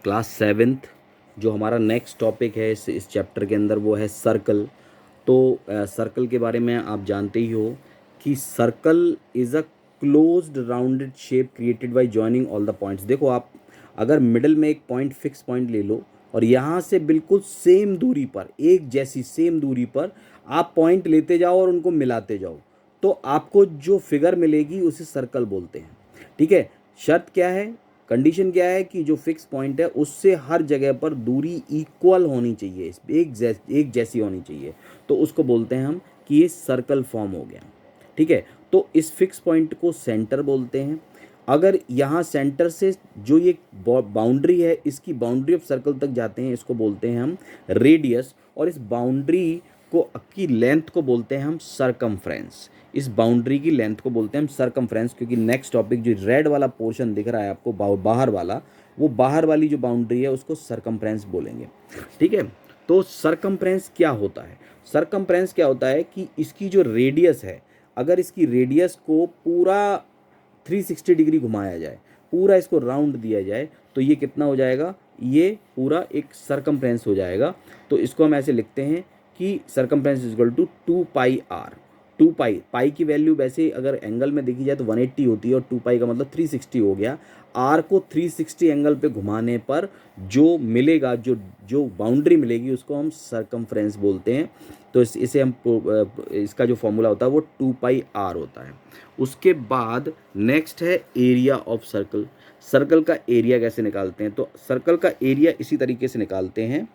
Class 7th जो हमारा next topic है इस चैप्टर के अंदर वो है सर्कल। तो सर्कल के बारे में आप जानते ही हो कि circle is a closed rounded shape created by joining all the points. देखो आप अगर मिडल में एक पॉइंट फिक्स पॉइंट ले लो और यहाँ से बिल्कुल सेम दूरी पर एक जैसी सेम दूरी पर आप पॉइंट लेते जाओ और उनको मिलाते जाओ तो आपको जो फिगर मिलेगी उसे सर्कल बोलते हैं। ठीक है, शर्त क्या है, कंडीशन क्या है कि जो फिक्स पॉइंट है उससे हर जगह पर दूरी इक्वल होनी चाहिए, एक जैसी होनी चाहिए, तो उसको बोलते हैं हम कि ये सर्कल फॉर्म हो गया। ठीक है, तो इस फिक्स पॉइंट को सेंटर बोलते हैं। अगर यहाँ सेंटर से जो ये बाउंड्री है इसकी बाउंड्री ऑफ सर्कल तक जाते हैं, इसको बोलते हैं हम रेडियस, और इस बाउंड्री को की लेंथ को बोलते हैं हम सरकमफ्रेंस। इस बाउंड्री की लेंथ को बोलते हैं हम सरकमफ्रेंस, क्योंकि नेक्स्ट टॉपिक जो रेड वाला पोर्शन दिख रहा है आपको बाहर वाला, वो बाहर वाली जो बाउंड्री है उसको सरकमफ्रेंस बोलेंगे। ठीक है, तो सरकमफ्रेंस क्या होता है? सरकमफ्रेंस क्या होता है कि इसकी जो रेडियस है, अगर इसकी रेडियस को पूरा 360 डिग्री घुमाया जाए, पूरा इसको राउंड दिया जाए, तो ये कितना हो जाएगा? ये पूरा एक सरकमफ्रेंस हो जाएगा। तो इसको हम ऐसे लिखते हैं कि circumference is equal to 2πr। 2π, pi की वैल्यू वैसे अगर एंगल में देखी जाए तो 180 होती है और 2π का मतलब 360 हो गया। आर को 360 एंगल पे घुमाने पर जो मिलेगा, जो बाउंड्री मिलेगी उसको हम सरकमफ्रेंस बोलते हैं। तो इसे हम इसका जो फॉर्मूला होता है वो 2πr होता है। उसके बाद नेक्स्ट है एरिया ऑफ सर्कल। सर्कल का एरिया कैसे निकालते हैं? तो सर्कल का एरिया इसी तरीके से निकालते हैं।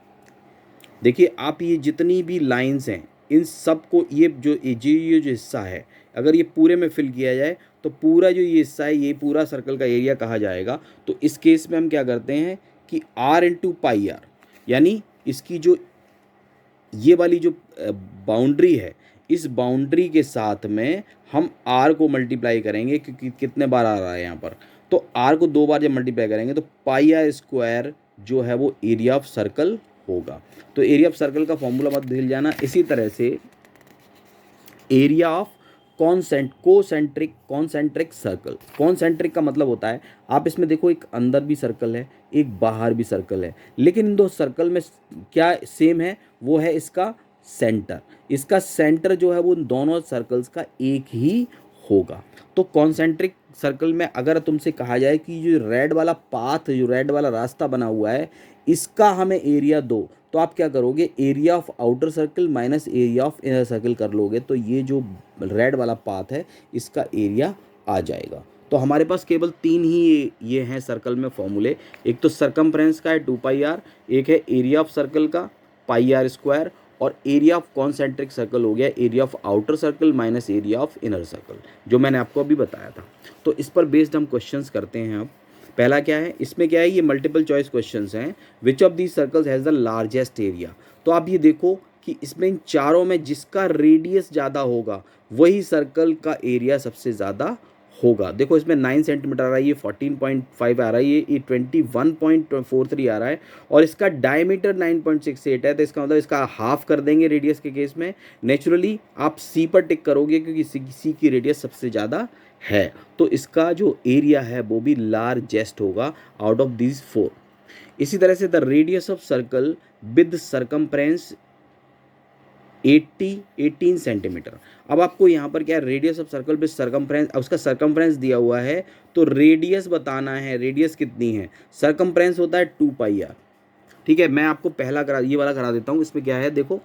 देखिए आप, ये जितनी भी लाइंस हैं इन सब को, ये जो हिस्सा है अगर ये पूरे में फिल किया जाए तो पूरा जो ये हिस्सा है ये पूरा सर्कल का एरिया कहा जाएगा। तो इस केस में हम क्या करते हैं कि r इंटू पाई आर, यानी इसकी जो ये वाली जो बाउंड्री है, इस बाउंड्री के साथ में हम r को मल्टीप्लाई करेंगे, क्योंकि कितने बार आ रहा है यहाँ पर, तो r को 2 बार जब मल्टीप्लाई करेंगे तो पाई आर स्क्वायर जो है वो एरिया ऑफ सर्कल होगा। तो एरिया ऑफ सर्कल का फॉर्मूला मत भूल जाना। इसी तरह से area of concentric circle. Concentric का मतलब होता है, आप इसमें देखो एक अंदर भी सर्कल है एक बाहर भी सर्कल है, लेकिन इन दो सर्कल में क्या सेम है? वो है इसका सेंटर। इसका सेंटर जो है वो दोनों सर्कल्स का एक ही होगा। तो कॉन्सेंट्रिक सर्कल में अगर तुमसे कहा जाए कि जो रेड वाला पाथ, जो रेड वाला रास्ता बना हुआ है, इसका हमें एरिया दो, तो आप क्या करोगे? Area of outer circle minus area of inner circle कर लोगे, तो ये जो रेड वाला पाथ है इसका एरिया आ जाएगा। तो हमारे पास केवल 3 ही ये हैं सर्कल में फॉर्मूले। एक तो सरकमफ्रेंस का है 2πr, एक है एरिया ऑफ सर्कल का पाई आर स्क्वायर, और एरिया ऑफ कॉन्सेंट्रिक सर्कल हो गया area of outer circle minus area of inner circle, जो मैंने आपको अभी बताया था। तो इस पर बेस्ड हम क्वेश्चंस करते हैं। अब पहला क्या है, इसमें क्या है, ये मल्टीपल चॉइस क्वेश्चंस हैं। Which of these circles has the largest area? तो आप ये देखो कि इसमें इन चारों में जिसका रेडियस ज़्यादा होगा वही सर्कल का एरिया सबसे ज़्यादा होगा। देखो इसमें 9 सेंटीमीटर आ रहा है, ये 14.5 आ रहा है, ये 21.43 आ रहा है, और इसका डायमीटर 9.68 है। तो इसका मतलब इसका हाफ कर देंगे रेडियस के केस में। नेचुरली आप सी पर टिक करोगे क्योंकि सी की रेडियस सबसे ज़्यादा है, तो इसका जो एरिया है वो भी लार्जेस्ट होगा आउट ऑफ दीज 4। इसी तरह से the radius of circle with circumference 18 centimetre. अब आपको यहाँ पर क्या है, radius of circle with circumference, अब उसका सरकमफ्रेंस दिया हुआ है तो रेडियस बताना है, रेडियस कितनी है। सरकमफ्रेंस होता है 2πr। ठीक है, मैं आपको पहला ये वाला करा देता हूँ। इसमें क्या है देखो,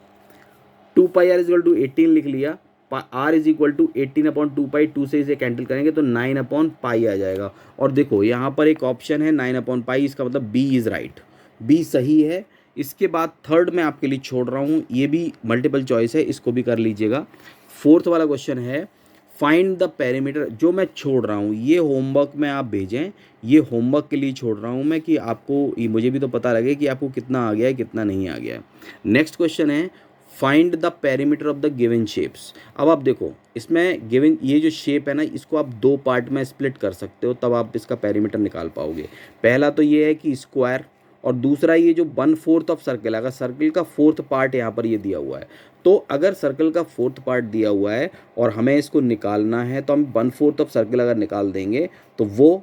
2πr इज इक्वल टू 18 लिख लिया, r इज इक्वल टू 18/2π, 2 से इसे कैंसिल करेंगे तो 9/π आ जाएगा। और देखो यहाँ पर एक ऑप्शन है 9/π, इसका मतलब b इज़ राइट, b सही है। इसके बाद थर्ड मैं आपके लिए छोड़ रहा हूँ, ये भी मल्टीपल चॉइस है, इसको भी कर लीजिएगा। फोर्थ वाला क्वेश्चन है फाइंड द पेरीमीटर। जो मैं छोड़ रहा हूँ ये होमवर्क में आप भेजें, ये होमवर्क के लिए छोड़ रहा हूँ मैं कि आपको, ये मुझे भी तो पता लगे कि आपको कितना आ गया है कितना नहीं आ गया है। नेक्स्ट क्वेश्चन है find the perimeter of the given shapes. अब आप देखो इसमें गिवन ये जो शेप है ना, इसको आप 2 पार्ट में स्प्लिट कर सकते हो, तब आप इसका पेरीमीटर निकाल पाओगे। पहला तो ये है कि स्क्वायर, और दूसरा ये जो 1/4 ऑफ सर्कल है, अगर सर्कल का 4th पार्ट यहाँ पर ये दिया हुआ है, तो अगर सर्कल का 4th पार्ट दिया हुआ है और हमें इसको निकालना है तो हम 1/4 ऑफ सर्कल अगर निकाल देंगे तो वो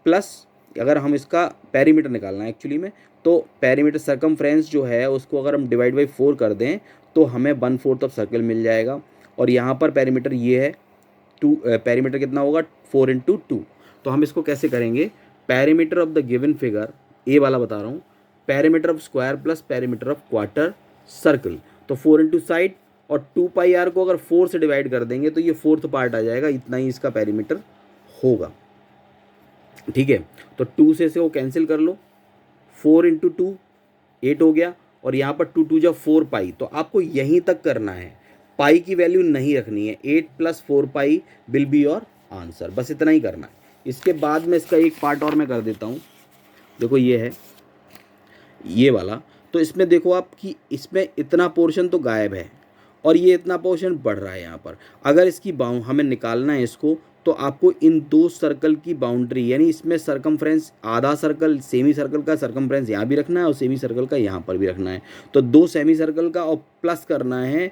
प्लस अगर हम इसका पेरीमीटर निकालना है एक्चुअली में, तो पेरीमीटर सर्कमफ्रेंस जो है उसको अगर हम डिवाइड बाई 4 कर दें तो हमें 1/4 ऑफ सर्कल मिल जाएगा। और यहाँ पर पेरीमीटर ये है 2, पेरीमीटर कितना होगा 4 इंटू 2। तो हम इसको कैसे करेंगे, perimeter of the given figure, A वाला बता रहा हूँ, perimeter of square plus perimeter of quarter circle. तो 4 इंटू साइड और 2πr को अगर 4 से डिवाइड कर देंगे तो ये 4th पार्ट आ जाएगा, इतना ही इसका पेरीमीटर होगा। ठीक है, तो 2 से वो कैंसिल कर लो, 4 इंटू 2 8 हो गया, और यहाँ पर 2 2 जब 4 पाई, तो आपको यहीं तक करना है, पाई की वैल्यू नहीं रखनी है, 8 + 4 पाई विल बी योर आंसर, बस इतना ही करना है। इसके बाद में इसका एक पार्ट और मैं कर देता हूँ, देखो ये है ये वाला, तो इसमें देखो आप कि इसमें इतना पोर्शन तो गायब है और ये इतना पोर्शन बढ़ रहा है यहाँ पर। अगर इसकी हमें निकालना है इसको, तो आपको इन दो सर्कल की बाउंड्री, यानी इसमें सर्कमफ्रेंस, आधा सर्कल सेमी सर्कल का सर्कमफ्रेंस यहाँ भी रखना है और सेमी सर्कल का यहाँ पर भी रखना है। तो 2 सेमी सर्कल का और प्लस करना है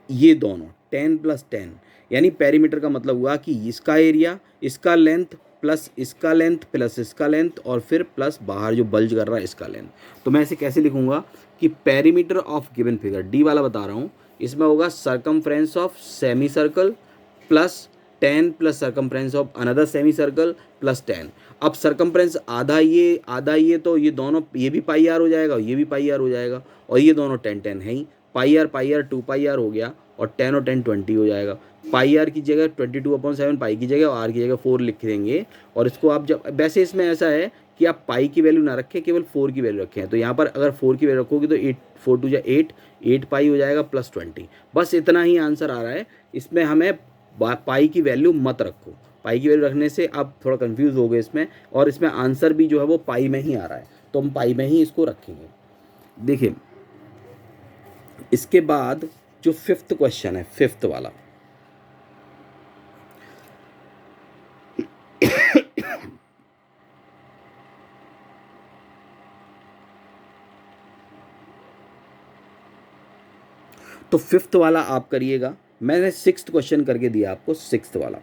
ये दोनों 10 + 10, यानी पेरीमीटर का मतलब हुआ कि इसका एरिया, इसका लेंथ प्लस इसका लेंथ प्लस इसका लेंथ और फिर प्लस बाहर जो बल्ज कर रहा है इसका लेंथ। तो मैं इसे कैसे लिखूंगा कि perimeter of given figure, D वाला बता रहा हूँ, इसमें होगा circumference of semi circle plus 10 plus circumference of another semi circle plus 10। अब सर्कमफ्रेंस आधा ये, तो ये दोनों, ये भी πr हो जाएगा, ये भी πr हो जाएगा, और ये दोनों 10 10 है ही, πr 2πr हो गया, और 10 और 10 20 हो जाएगा। πr की जगह 22/7 पाई की जगह और r की जगह 4 लिख देंगे। और इसको आप जब, वैसे इसमें ऐसा है कि आप पाई की वैल्यू ना रखें, केवल 4 की वैल्यू रखें, तो यहाँ पर अगर 4 की वैल्यू रखोगे तो 8 4 2 8 पाई हो जाएगा प्लस 20। बस इतना ही आंसर आ रहा है, इसमें हमें पाई की वैल्यू मत रखो, पाई की वैल्यू रखने से आप थोड़ा कंफ्यूज हो गए इसमें, और इसमें आंसर भी जो है वो पाई में ही आ रहा है, तो हम पाई में ही इसको रखेंगे। देखिए इसके बाद जो 5th क्वेश्चन है, 5th वाला, तो 5th वाला आप करिएगा। मैंने 6th क्वेश्चन करके दिया आपको, 6th वाला,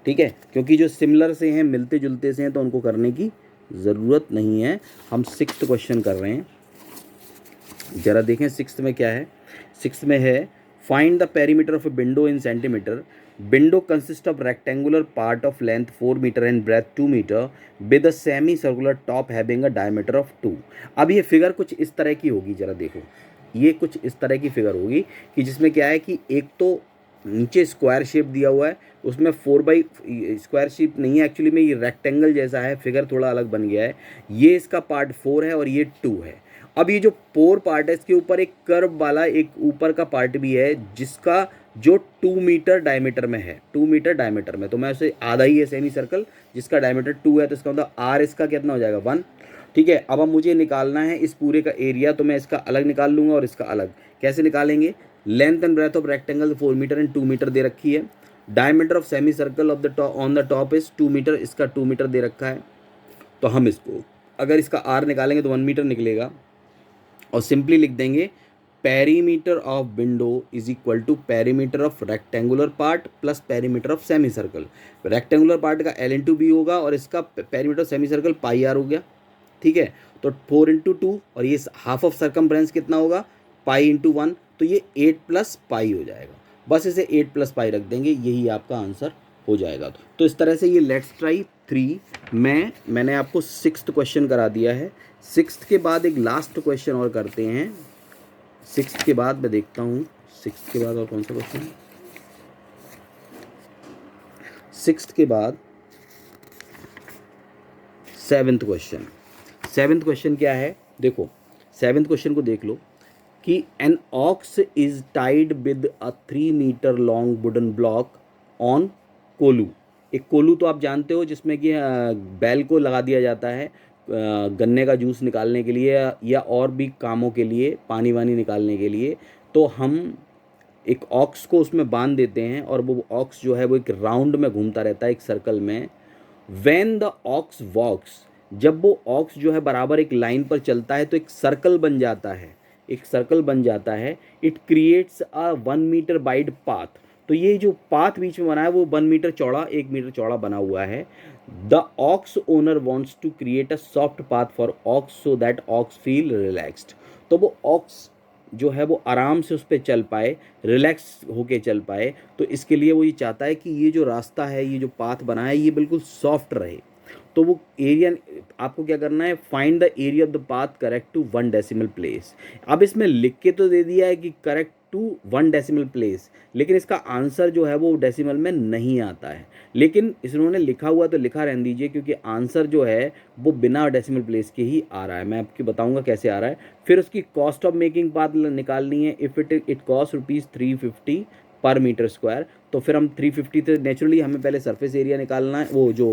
ठीक है, क्योंकि जो सिमिलर से हैं, मिलते जुलते से हैं, तो उनको करने की ज़रूरत नहीं है। हम 6th क्वेश्चन कर रहे हैं, ज़रा देखें 6th में क्या है। 6th में है, find the perimeter of a window in centimetre. Window consist of rectangular part of length 4 metre and breadth 2 metre with a semi circular top having a diameter of 2। अब ये फिगर कुछ इस तरह की होगी, ज़रा देखो, ये कुछ इस तरह की फिगर होगी कि जिसमें क्या है कि एक तो नीचे स्क्वायर शेप दिया हुआ है, उसमें 4 स्क्वायर शेप नहीं है एक्चुअली में, ये रेक्टेंगल जैसा है, फिगर थोड़ा अलग बन गया है। ये इसका पार्ट 4 है और ये 2 है। अब ये जो 4 पार्ट है, इसके ऊपर एक कर्व वाला एक ऊपर का पार्ट भी है, जिसका जो 2 मीटर डायमीटर में है, 2 मीटर डायमीटर में, तो मैं उसे आधा ही है सेमी सर्कल जिसका डायमीटर 2 है, तो इसका मतलब आर इसका कितना हो जाएगा 1। ठीक है, अब मुझे निकालना है इस पूरे का एरिया, तो मैं इसका अलग निकाल लूँगा और इसका अलग। कैसे निकालेंगे, length and breadth of rectangle 4 metre and 2 metre दे रखी है। Diameter of semi circle of the top on the top is 2 metre, इसका 2 मीटर दे रखा है। तो हम इसको अगर इसका आर निकालेंगे तो 1 मीटर निकलेगा, और सिंपली लिख देंगे perimeter of window is equal to perimeter of rectangular part plus perimeter of semi circle. Rectangular part का L/B होगा और इसका पेरीमीटर सेमी सर्कल πr हो गया। ठीक है, तो 4 इंटू 2, और ये हाफ ऑफ सर्कमफ्रेंस कितना होगा पाई इंटू 1, तो ये 8 + पाई हो जाएगा। बस इसे 8 + पाई रख देंगे, यही आपका आंसर हो जाएगा। तो इस तरह से ये लेट्स ट्राई 3 मैंने आपको 6th क्वेश्चन करा दिया है। 6th के बाद एक लास्ट क्वेश्चन और करते हैं। 6th के बाद मैं देखता हूँ 6th के बाद और कौन सा क्वेश्चन है। 6th के बाद 7th क्वेश्चन। 7th क्वेश्चन क्या है, देखो 7th क्वेश्चन को देख लो कि an ox is tied with a 3 metre long wooden block on कोलू। एक कोलू तो आप जानते हो, जिसमें कि बैल को लगा दिया जाता है गन्ने का जूस निकालने के लिए या और भी कामों के लिए, पानी वानी निकालने के लिए। तो हम एक ऑक्स को उसमें बांध देते हैं और वो ऑक्स जो है वो एक राउंड में घूमता रहता है, एक सर्कल में। व्हेन द ऑक्स वॉक्स, जब वो ऑक्स जो है बराबर एक लाइन पर चलता है तो एक सर्कल बन जाता है, एक सर्कल बन जाता है। It creates a 1 metre wide path, तो तो ये जो पाथ बीच में बना है वो 1 मीटर चौड़ा 1 मीटर चौड़ा बना हुआ है। The ox owner wants to create a soft path for ox so that ox feel relaxed. तो वो ऑक्स जो है वो आराम से उस पर चल पाए, रिलैक्स होके चल पाए, तो इसके लिए वो ये चाहता है कि ये जो रास्ता है, ये जो पाथ बना है, ये बिल्कुल सॉफ्ट रहे। तो वो एरिया आपको क्या करना है, find the area of the path correct to 1 decimal place. अब इसमें लिख के तो दे दिया है कि करेक्ट टू 1 डेसिमल प्लेस, लेकिन इसका आंसर जो है वो डेसिमल में नहीं आता है। लेकिन इन्होंने लिखा हुआ तो लिखा रहने दीजिए, क्योंकि आंसर जो है वो बिना डेसिमल प्लेस के ही आ रहा है। मैं आपको बताऊंगा कैसे आ रहा है। फिर उसकी कॉस्ट ऑफ मेकिंग पाथ निकालनी है। इफ़ इट कॉस्ट ₹350 पर मीटर स्क्वायर, तो फिर हम 350 से नेचुरली हमें पहले सरफेस एरिया निकालना है, वो जो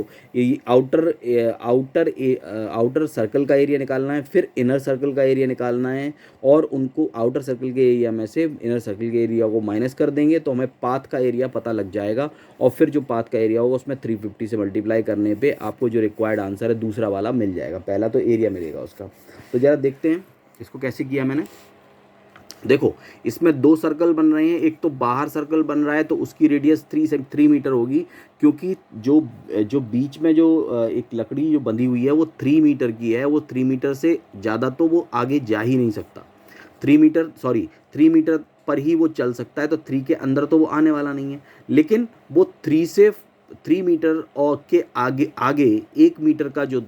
आउटर सर्कल का एरिया निकालना है, फिर इनर सर्कल का एरिया निकालना है, और उनको आउटर सर्कल के एरिया में से इनर सर्कल के एरिया को माइनस कर देंगे तो हमें पाथ का एरिया पता लग जाएगा। और फिर जो पाथ का एरिया होगा उसमें 350 से मल्टीप्लाई करने पे आपको जो रिक्वायर्ड आंसर है दूसरा वाला मिल जाएगा। पहला तो एरिया मिलेगा उसका। तो ज़रा देखते हैं इसको कैसे किया मैंने। देखो, इसमें 2 सर्कल बन रहे हैं। एक तो बाहर सर्कल बन रहा है तो उसकी रेडियस 3 मीटर होगी, क्योंकि जो जो बीच में जो एक लकड़ी जो बंधी हुई है वो 3 मीटर की है। वो 3 मीटर से ज़्यादा तो वो आगे जा ही नहीं सकता। 3 मीटर पर ही वो चल सकता है, तो 3 के अंदर तो वो आने वाला नहीं है। लेकिन वो 3 मीटर और के आगे आगे 1 मीटर का जो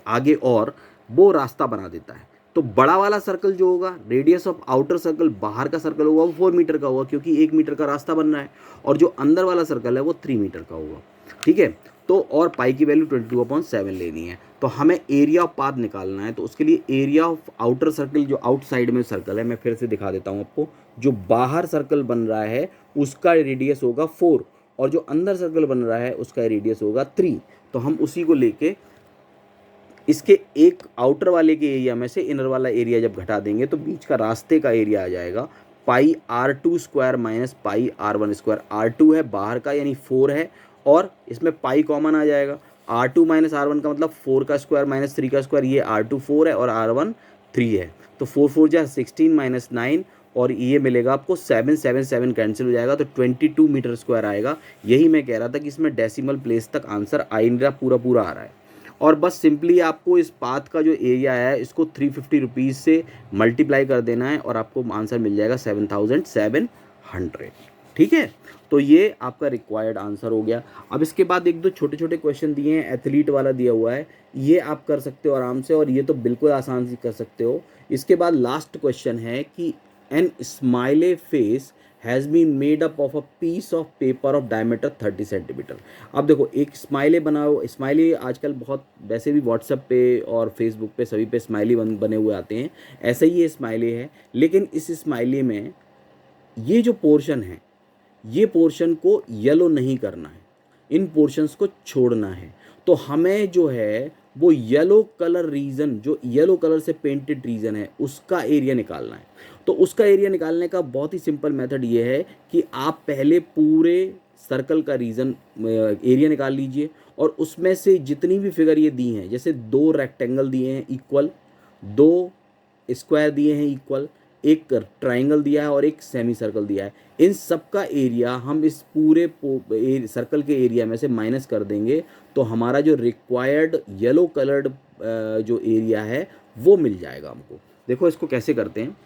आगे और वो रास्ता बना देता है। तो बड़ा वाला सर्कल जो होगा, रेडियस ऑफ आउटर सर्कल, बाहर का सर्कल होगा, वो 4 मीटर का होगा, क्योंकि 1 मीटर का रास्ता बन रहा है। और जो अंदर वाला सर्कल है वो 3 मीटर का होगा। ठीक है, तो और पाई की वैल्यू 22/7 लेनी है। तो हमें एरिया ऑफ पाथ निकालना है। तो उसके लिए एरिया ऑफ आउटर सर्कल, जो आउटसाइड में सर्कल है, मैं फिर से दिखा देता हूँ आपको। जो बाहर सर्कल बन रहा है उसका रेडियस होगा 4, और जो अंदर सर्कल बन रहा है उसका रेडियस होगा 3। तो हम उसी को लेके इसके एक आउटर वाले के एरिया में से इनर वाला एरिया जब घटा देंगे तो बीच का रास्ते का एरिया आ जाएगा πr2² माइनस πr1²। r2 है बाहर का यानी 4 है, और इसमें पाई कॉमन आ जाएगा। r2 माइनस r1 का मतलब 4 का स्क्वायर माइनस 3 का स्क्वायर। ये r2 4 है और r1 3 है, तो 4 4 जा 16 माइनस 9, और ये मिलेगा आपको 7 7 7 कैंसिल हो जाएगा, तो 22 मीटर स्क्वायर आएगा। यही मैं कह रहा था कि इसमें डेसिमल प्लेस तक आंसर आ ही नहीं रहा, पूरा पूरा आ रहा है। और बस सिंपली आपको इस पाथ का जो एरिया है इसको 350 रुपीज़ से मल्टीप्लाई कर देना है और आपको आंसर मिल जाएगा 7700। ठीक है, तो ये आपका रिक्वायर्ड आंसर हो गया। अब इसके बाद 1-2 छोटे छोटे क्वेश्चन दिए हैं, एथलीट वाला दिया हुआ है, ये आप कर सकते हो आराम से, और ये तो बिल्कुल आसान से कर सकते हो। इसके बाद लास्ट क्वेश्चन है कि an smiley face has been made up of a piece of paper of diameter 30 centimetre. अब देखो, एक स्माइली बनाओ। स्माइली आजकल बहुत, वैसे भी व्हाट्सएप पे और फेसबुक पे सभी पे स्माइली बने हुए आते हैं। ऐसा ही ये स्माइली है, लेकिन इस स्माइली में ये जो पोर्शन है, ये पोर्शन को येलो नहीं करना है, इन पोर्शंस को छोड़ना है। तो हमें जो है वो येलो कलर रीजन, जो येलो कलर से पेंटेड रीजन है, उसका एरिया निकालना है। तो उसका एरिया निकालने का बहुत ही सिंपल मेथड ये है कि आप पहले पूरे सर्कल का रीजन एरिया निकाल लीजिए, और उसमें से जितनी भी फिगर ये दी हैं, जैसे 2 रेक्टेंगल दिए हैं इक्वल, 2 स्क्वायर दिए हैं इक्वल, एक ट्राइंगल दिया है और एक सेमी सर्कल दिया है, इन सब का एरिया हम इस पूरे सर्कल के एरिया में से माइनस कर देंगे, तो हमारा जो रिक्वायर्ड येलो कलर्ड जो एरिया है वो मिल जाएगा हमको। देखो इसको कैसे करते हैं,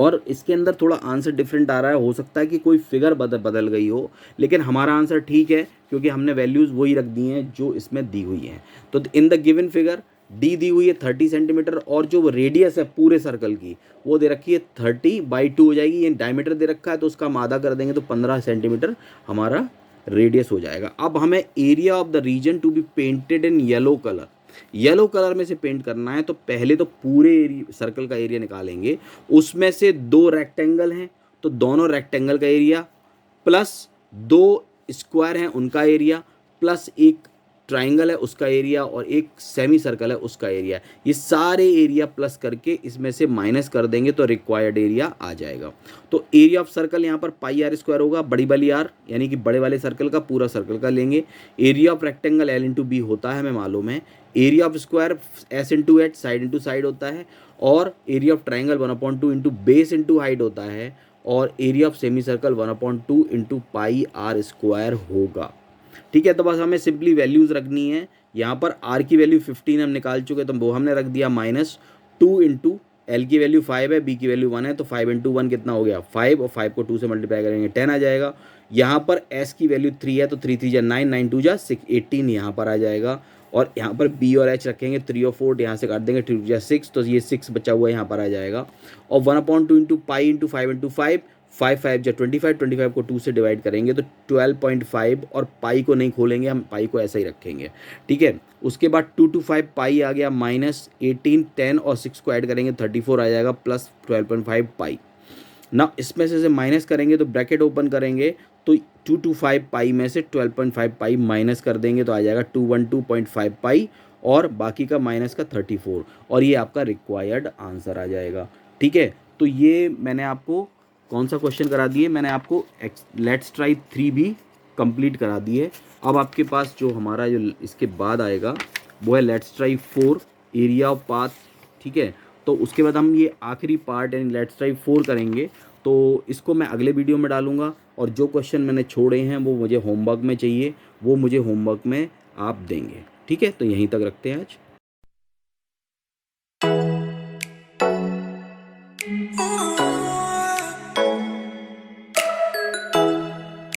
और इसके अंदर थोड़ा आंसर डिफरेंट आ रहा है। हो सकता है कि कोई फिगर बदल गई हो, लेकिन हमारा आंसर ठीक है, क्योंकि हमने वैल्यूज़ वही रख दी हैं जो इसमें दी हुई हैं। तो in the given figure D दी हुई है 30 सेंटीमीटर, और जो रेडियस है पूरे सर्कल की वो दे रखी है 30/2 हो जाएगी। ये डायमीटर दे रखा है, तो उसका हम आधा कर देंगे तो 15 सेंटीमीटर हमारा रेडियस हो जाएगा। अब हमें area of the region to be painted in yellow colour, yellow colour में से पेंट करना है। तो पहले तो पूरे सर्कल का एरिया निकालेंगे, उसमें से 2 रेक्टेंगल हैं तो दोनों रेक्टेंगल का एरिया, प्लस 2 स्क्वायर हैं उनका एरिया, प्लस एक ट्राइंगल है उसका एरिया, और एक सेमी सर्कल है उसका एरिया। ये सारे एरिया प्लस करके इसमें से माइनस कर देंगे तो रिक्वायर्ड एरिया आ जाएगा। तो एरिया ऑफ सर्कल यहाँ पर πr² होगा, बड़ी वाली r, यानी कि बड़े वाले सर्कल का पूरा सर्कल का लेंगे। एरिया ऑफ रेक्टेंगल l/b होता है, हमें मालूम है। Area of square s/h, side into side होता है। और area of triangle 1/2 into base into height होता है। और area of semi circle 1/2 into pi R square होगा। ठीक है, तो बस हमें सिंपली वैल्यूज़ रखनी है। यहाँ पर आर की वैल्यू 15 हम निकाल चुके, तो वो हमने रख दिया -2 इंटू एल की वैल्यू 5 है, बी की वैल्यू 1 है, तो 5 इंटू 1 कितना हो गया 5, और 5 को 2 से मल्टीप्लाई करेंगे 10 आ जाएगा। यहाँ पर एस की वैल्यू 3 है, तो 3 3 जा 9, 9 2 जा 6, 18 यहाँ पर आ जाएगा। और यहाँ पर बी और एच रखेंगे 3 और 4, यहाँ से काट देंगे 3 2 जा 6, तो ये 6 बचा हुआ यहाँ पर आ जाएगा। और 1/2 इंटू पाई इंटू 5 इंटू 5, 5 5 जा 25, 25 को 2 से डिवाइड करेंगे तो 12.5, और पाई को नहीं खोलेंगे, हम पाई को ऐसा ही रखेंगे। ठीक है, उसके बाद 2 to 5 पाई आ गया -18, 10 और 6 को ऐड करेंगे 34 आ जाएगा, प्लस 12.5 पाई। ना इसमें से माइनस करेंगे तो ब्रैकेट ओपन करेंगे तो 2 to 5 पाई में से 12.5 पाई माइनस कर देंगे तो आ जाएगा 212.5 पाई, और बाकी का माइनस का 34, और ये आपका रिक्वायर्ड आंसर आ जाएगा। ठीक है, तो ये मैंने आपको कौन सा क्वेश्चन करा दिए, मैंने आपको लेट्स ट्राई 3 भी कंप्लीट करा दिए। अब आपके पास जो हमारा जो इसके बाद आएगा वो है let's try 4 area of path. ठीक है, तो उसके बाद हम ये आखिरी पार्ट यानी लेट्स ट्राई 4 करेंगे, तो इसको मैं अगले वीडियो में डालूंगा। और जो क्वेश्चन मैंने छोड़े हैं वो मुझे होमवर्क में चाहिए, वो मुझे होमवर्क में आप देंगे। ठीक है, तो यहीं तक रखते हैं आज।